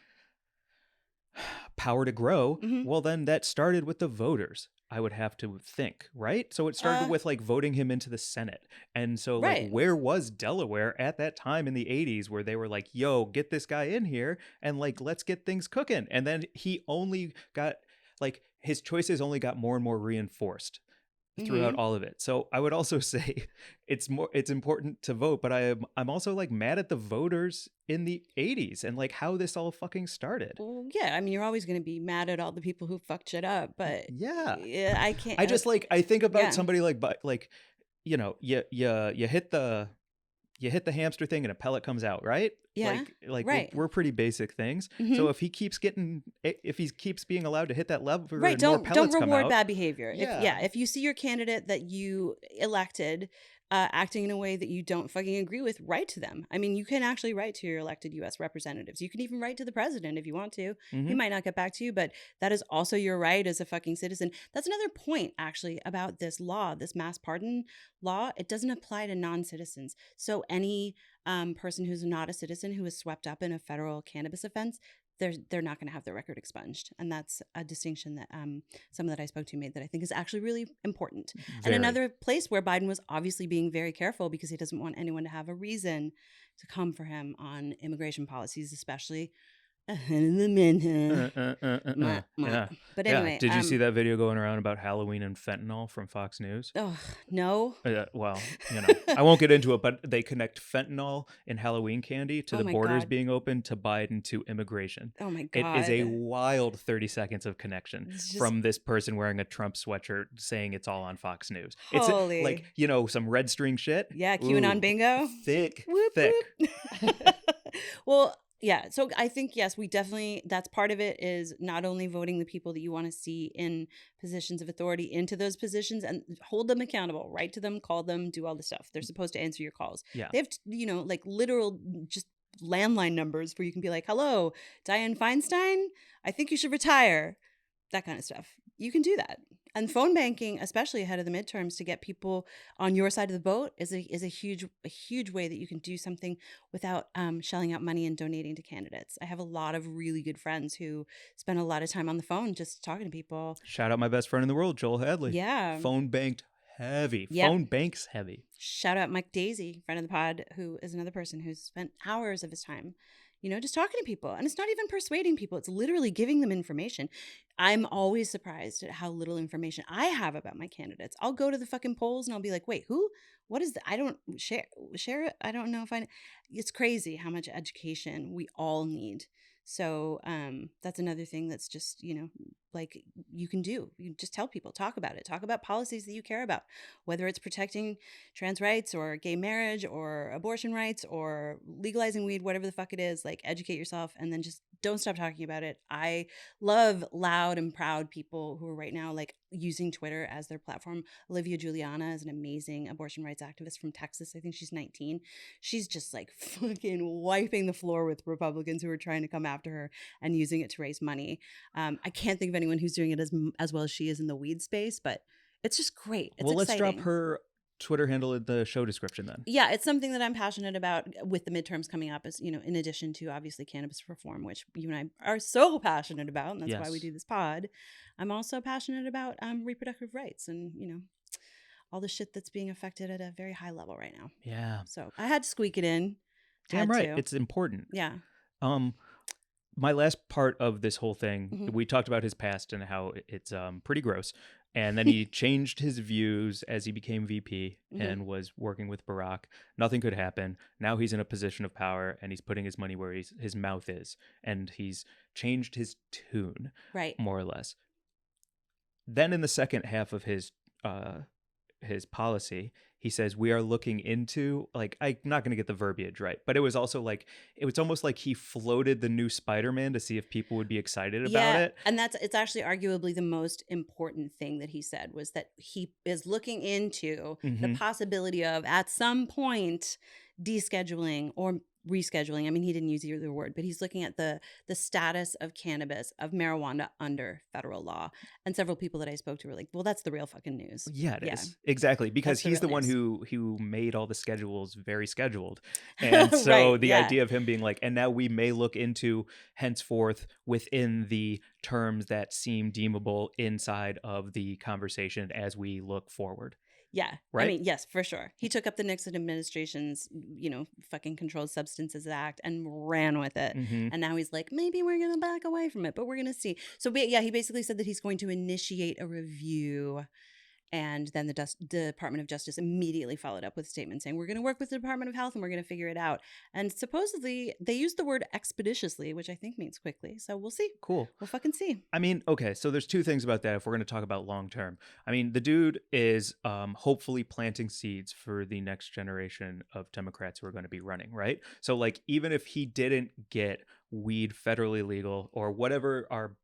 power to grow, well, then that started with the voters, I would have to think, right? So it started with like voting him into the Senate. And so like, where was Delaware at that time in the 80s where they were like, yo, get this guy in here and like, let's get things cooking. And then he only got like, his choices only got more and more reinforced throughout all of it. So I would also say it's important to vote, but I'm also like mad at the voters in the 80s and like how this all fucking started. Well, yeah, I mean, you're always going to be mad at all the people who fucked shit up, but yeah, I can't. I just like, I think about somebody like, you hit the hamster thing and a pellet comes out, right? Yeah. Like we're pretty basic things. So if he keeps being allowed to hit that lever, right? and more pellets don't reward come out, bad behavior. Yeah. If you see your candidate that you elected acting in a way that you don't fucking agree with, write to them. I mean, you can actually write to your elected U.S. representatives. You can even write to the president if you want to. He might not get back to you, but that is also your right as a fucking citizen. That's another point, actually, about this law, this mass pardon law. It doesn't apply to non-citizens. So any person who's not a citizen who is swept up in a federal cannabis offense, they're not going to have their record expunged. And that's a distinction that someone that I spoke to made that I think is actually really important. And another place where Biden was obviously being very careful because he doesn't want anyone to have a reason to come for him on immigration policies, especially. Yeah. But anyway, did you see that video going around about Halloween and fentanyl from Fox News? Oh, no. Well, I won't get into it, but they connect fentanyl in Halloween candy to the borders being open to Biden to immigration. Oh my God. It is a wild 30 seconds of connection from this person wearing a Trump sweatshirt saying it's all on Fox News. Holy. It's like, some red string shit. Yeah, QAnon bingo. Thick. Well, yeah. So I think, yes, we definitely, that's part of it, is not only voting the people that you want to see in positions of authority into those positions and hold them accountable, write to them, call them, do all the stuff. They're supposed to answer your calls. Yeah. They have, like literal just landline numbers where you can be like, hello, Dianne Feinstein, I think you should retire. That kind of stuff. You can do that. And phone banking, especially ahead of the midterms, to get people on your side of the boat is a huge way that you can do something without shelling out money and donating to candidates. I have a lot of really good friends who spend a lot of time on the phone just talking to people. Shout out my best friend in the world, Joel Hadley. Yeah. Phone banked heavy. Yep. Phone banks heavy. Shout out Mike Daisy, friend of the pod, who is another person who's spent hours of his time just talking to people. And it's not even persuading people. It's literally giving them information. I'm always surprised at how little information I have about my candidates. I'll go to the fucking polls and I'll be like, wait, who? What is that? I don't share it. I don't know if it's crazy how much education we all need So that's another thing that's just, like you can do. You just tell people, talk about it, talk about policies that you care about, whether it's protecting trans rights or gay marriage or abortion rights or legalizing weed, whatever the fuck it is. Like, educate yourself and then just don't stop talking about it. I love loud and proud people who are right now like using Twitter as their platform. Olivia Juliana is an amazing abortion rights activist from Texas. I think she's 19. She's just like fucking wiping the floor with Republicans who are trying to come after her and using it to raise money. I can't think of anyone who's doing it as well as she is in the weed space, but it's just great. It's well, let's exciting. drop her Twitter handle in the show description then. Yeah, it's something that I'm passionate about with the midterms coming up, is, in addition to obviously cannabis reform, which you and I are so passionate about, and that's why we do this pod. I'm also passionate about reproductive rights and, all the shit that's being affected at a very high level right now. Yeah. So I had to squeak it in. Damn right. It's important. Yeah. My last part of this whole thing, we talked about his past and how it's pretty gross. And then he changed his views as he became VP and was working with Barack. Nothing could happen. Now he's in a position of power and he's putting his money where his mouth is. And he's changed his tune, right, more or less. Then in the second half of his policy, he says, we are looking into, like, I'm not going to get the verbiage right, but it was also like, it was almost like he floated the new Spider-Man to see if people would be excited about it. And it's actually arguably the most important thing that he said, was that he is looking into the possibility of, at some point, descheduling or rescheduling. I mean, he didn't use either word, but he's looking at the status of cannabis, of marijuana under federal law. And several people that I spoke to were like, well, that's the real fucking news. Yeah, it is. Exactly. Because he's the one who made all the schedules very scheduled. And so the idea of him being like, and now we may look into henceforth within the terms that seem deemable inside of the conversation as we look forward. Yeah. Right? I mean, yes, for sure. He took up the Nixon administration's, fucking Controlled Substances Act and ran with it. And now he's like, maybe we're going to back away from it, but we're going to see. So, yeah, he basically said that he's going to initiate a review. And then the Department of Justice immediately followed up with a statement saying, we're going to work with the Department of Health and we're going to figure it out. And supposedly they used the word expeditiously, which I think means quickly. So we'll see. Cool. We'll fucking see. I mean, okay, so there's two things about that if we're going to talk about long term. I mean, the dude is hopefully planting seeds for the next generation of Democrats who are going to be running, right? So, like, even if he didn't get weed federally legal or whatever our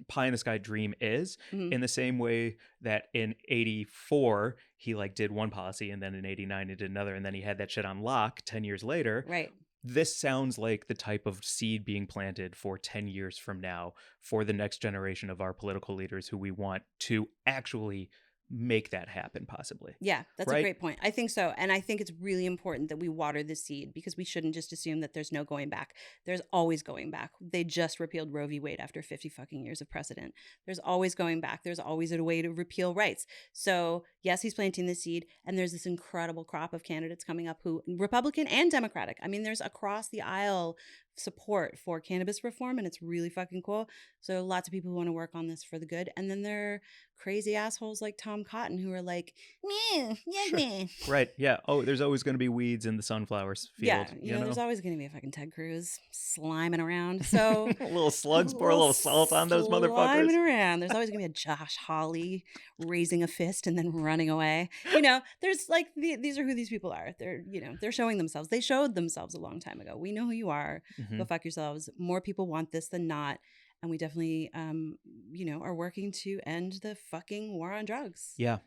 pie in the sky dream is, in the same way that in 84 he like did one policy and then in 89 he did another and then he had that shit on lock 10 years later. Right. This sounds like the type of seed being planted for 10 years from now for the next generation of our political leaders who we want to actually make that happen, possibly. Yeah, that's a great point. I think so. And I think it's really important that we water the seed, because we shouldn't just assume that there's no going back. There's always going back. They just repealed Roe v. Wade after 50 fucking years of precedent. There's always going back. There's always a way to repeal rights. So yes, he's planting the seed, and there's this incredible crop of candidates coming up who, Republican and Democratic, I mean, there's across the aisle support for cannabis reform, and it's really fucking cool. So lots of people who want to work on this for the good. And then there are crazy assholes like Tom Cotton who are like, meh, yeah, sure. meh. Right. Yeah. Oh, there's always going to be weeds in the sunflower field. Yeah. You know, there's always going to be a fucking Ted Cruz sliming around. So little slugs, pour a little salt on those motherfuckers. Sliming around. There's always going to be a Josh Hawley raising a fist and then running away. You know, there's like, these are who these people are. They're, you know, they're showing themselves. They showed themselves a long time ago. We know who you are. Go fuck yourselves. More people want this than not. And we definitely, you know, are working to end the fucking war on drugs. Yeah.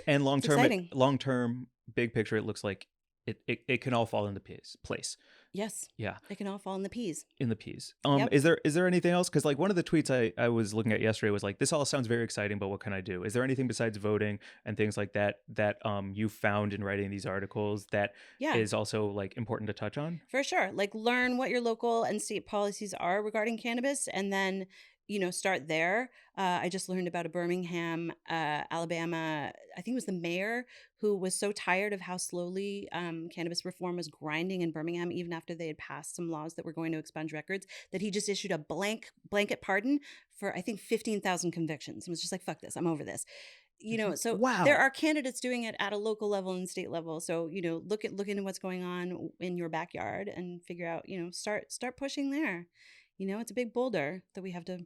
And long term, big picture, it looks like it can all fall into place. Yes. Yeah. It can all fall in the peas. Yep. Is there anything else? Because like one of the tweets I was looking at yesterday was like, this all sounds very exciting, but what can I do? Is there anything besides voting and things like that you found in writing these articles that is also like important to touch on? For sure. Like learn what your local and state policies are regarding cannabis, and then, you know, start there. I just learned about a Birmingham, Alabama, I think it was the mayor, who was so tired of how slowly cannabis reform was grinding in Birmingham, even after they had passed some laws that were going to expunge records, that he just issued a blanket pardon for, I think, 15,000 convictions. And was just like, fuck this, I'm over this. You know, so there are candidates doing it at a local level and state level. So, you know, look into what's going on in your backyard and figure out, you know, start pushing there. it's a big boulder that we have to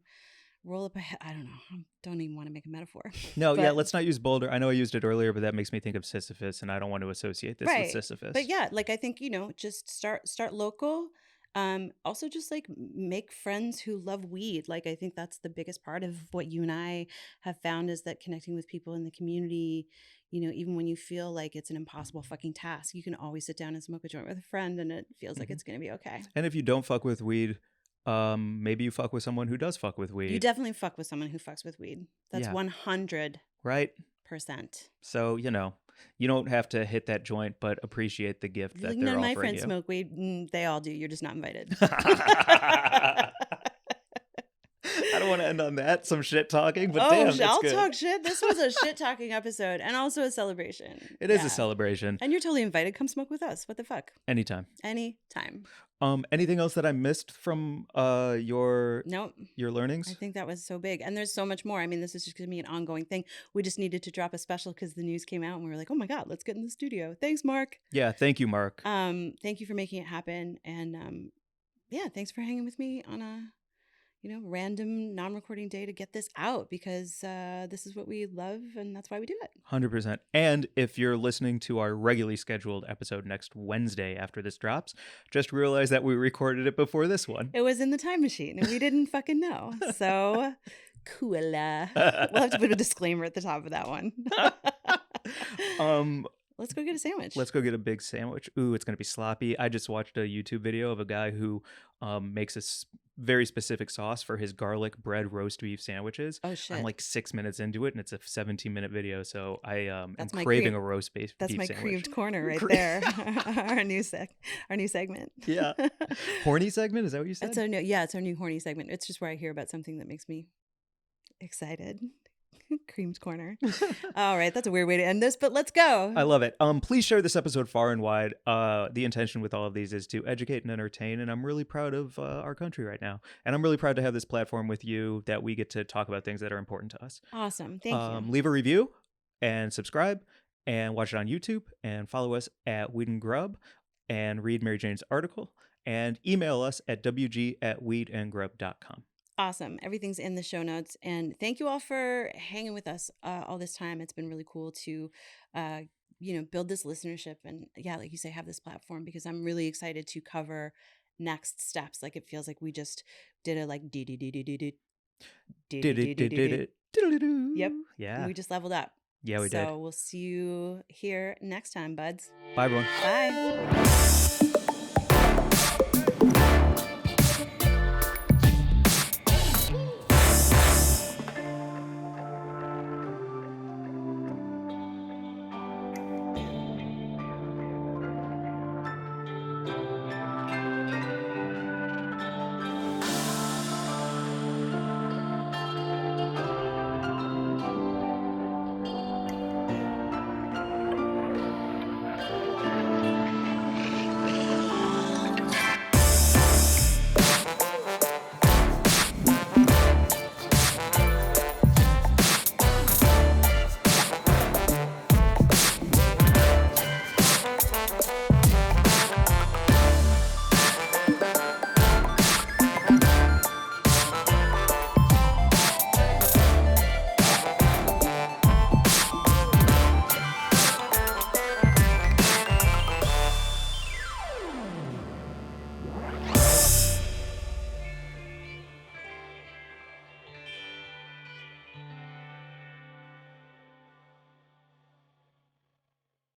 roll up ahead. I don't know. I don't even want to make a metaphor. No, yeah, let's not use boulder. I know I used it earlier, but that makes me think of Sisyphus, and I don't want to associate this with Sisyphus. But yeah, like I think, just start local. Also just like make friends who love weed. Like I think that's the biggest part of what you and I have found is that connecting with people in the community, even when you feel like it's an impossible fucking task, you can always sit down and smoke a joint with a friend and it feels like it's going to be okay. And if you don't fuck with weed, maybe you fuck with someone who does fuck with weed. You definitely fuck with someone who fucks with weed. That's 100%. Right. So, you don't have to hit that joint, but appreciate the gift that they're offering you. None of my friends smoke weed. They all do. You're just not invited. I don't want to end on that. Some shit talking, but damn, that's I'll good. talk shit. This was a shit talking episode and also a celebration. It is a celebration. And you're totally invited. Come smoke with us. What the fuck? Anytime. Anything else that I missed from your learnings? I think that was so big. And there's so much more. I mean, this is just going to be an ongoing thing. We just needed to drop a special because the news came out and we were like, oh my God, let's get in the studio. Thanks, Mark. Yeah, thank you, Mark. Thank you for making it happen. And thanks for hanging with me on a random non-recording day to get this out because this is what we love and that's why we do it. 100%. And if you're listening to our regularly scheduled episode next Wednesday after this drops, just realize that we recorded it before this one. It was in the time machine and we didn't fucking know. So cool. We'll have to put a disclaimer at the top of that one. Let's go get a sandwich. Let's go get a big sandwich. Ooh, it's going to be sloppy. I just watched a YouTube video of a guy who makes a very specific sauce for his garlic bread roast beef sandwiches. Oh, shit. I'm like 6 minutes into it, and it's a 17-minute video, so I am craving a roast beef sandwich. That's my creamed corner right there. Our new segment. Yeah. Horny segment? Is that what you said? It's our new horny segment. It's just where I hear about something that makes me excited. Creamed corner. All right, that's a weird way to end this, but let's go. I love it. Please share this episode far and wide. The intention with all of these is to educate and entertain, and I'm really proud of our country right now. And I'm really proud to have this platform with you that we get to talk about things that are important to us. Awesome. Thank you. Leave a review and subscribe and watch it on YouTube and follow us at Weed and Grub and read Mary Jane's article and email us at wg@weedandgrub.com. Awesome. Everything's in the show notes. And thank you all for hanging with us all this time. It's been really cool to, build this listenership and, like you say, have this platform because I'm really excited to cover next steps. Like it feels like we just did a like Yep. Yeah. We just leveled up. Yeah, we did. So we'll see you here next time, buds. Bye, everyone. Bye.